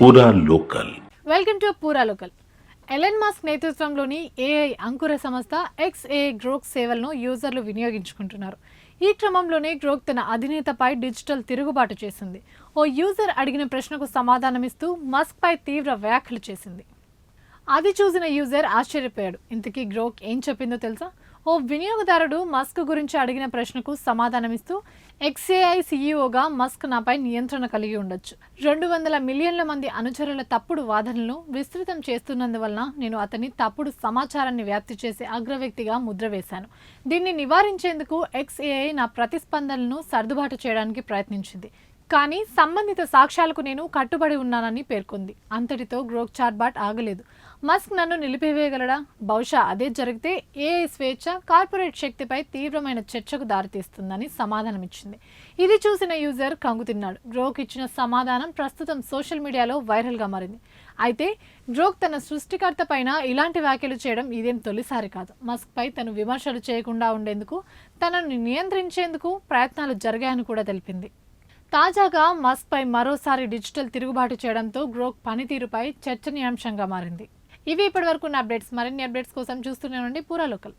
పూరా local. Welcome to పూరా local. Elon Musk నేతృత్వంలోని ఏఐ అంకుర సంస్థ XAI గ్రోక్ సేవలను యూజర్లు వినియోగించుకుంటున్నారు. ఈ క్రమంలోనే గ్రోక్ తన అధినేతపై డిజిటల్ తిరుగుబాటు చేసింది. ఓ యూజర్ అడిగిన ప్రశ్నకు సమాధానమిస్తూ మస్క్ పై తీవ్ర వ్యాఖ్యలు చేసింది. అది చూసిన యూజర్ ఆశ్చర్యపోయాడు. ఇంతకీ గ్రోక్ ఏం చెప్పిందో తెలుసా? ఓ వినియోగదారుడు మస్క్ గురించి అడిగిన ప్రశ్నకు సమాధానమిస్తూ XAI CEOగా మస్క్ నాపై నియంత్రణ కలిగి ఉండొచ్చు. 200 మిలియన్ల మంది అనుచరుల తప్పుడు వాదనలను విస్తృతం చేస్తున్నందువలన నేను అతని తప్పుడు సమాచారాన్ని వ్యాప్తి చేసే అగ్రవ్యక్తిగా ముద్ర వేశాను. దీన్ని నివారించేందుకు XAI నా ప్రతిస్పందనలను సర్దుబాటు చేయడానికి ప్రయత్నించింది. కానీ సంబంధిత సాక్ష్యాలకు నేను కట్టుబడి ఉన్నానని పేర్కొంది. అంతటితో గ్రోక్ చాట్బాట్ ఆగలేదు. మస్క్ నన్ను నిలిపివేయగలడా? బహుశా అదే జరిగితే ఏఐ స్వేచ్ఛ కార్పొరేట్ శక్తిపై తీవ్రమైన చర్చకు దారితీస్తుందని సమాధానమిచ్చింది. ఇది చూసిన యూజర్ కంగుతిన్నాడు. గ్రోక్ ఇచ్చిన సమాధానం ప్రస్తుతం సోషల్ మీడియాలో వైరల్గా మారింది. అయితే గ్రోక్ తన సృష్టికర్త పైన ఇలాంటి వ్యాఖ్యలు చేయడం ఇదేం తొలిసారి కాదు. మస్క్ పై తను విమర్శలు చేయకుండా ఉండేందుకు, తనను నియంత్రించేందుకు ప్రయత్నాలు జరిగాయని కూడా తెలిపింది. తాజాగా మస్క్ పై మరోసారి డిజిటల్ తిరుగుబాటు చేయడంతో గ్రోక్ పనితీరుపై చర్చనీయాంశంగా మారింది. ఇవి ఇప్పటివరకు ఉన్న అప్డేట్స్. మరిన్ని అప్డేట్స్ కోసం చూస్తూనే ఉండండి పూరా లోకల్.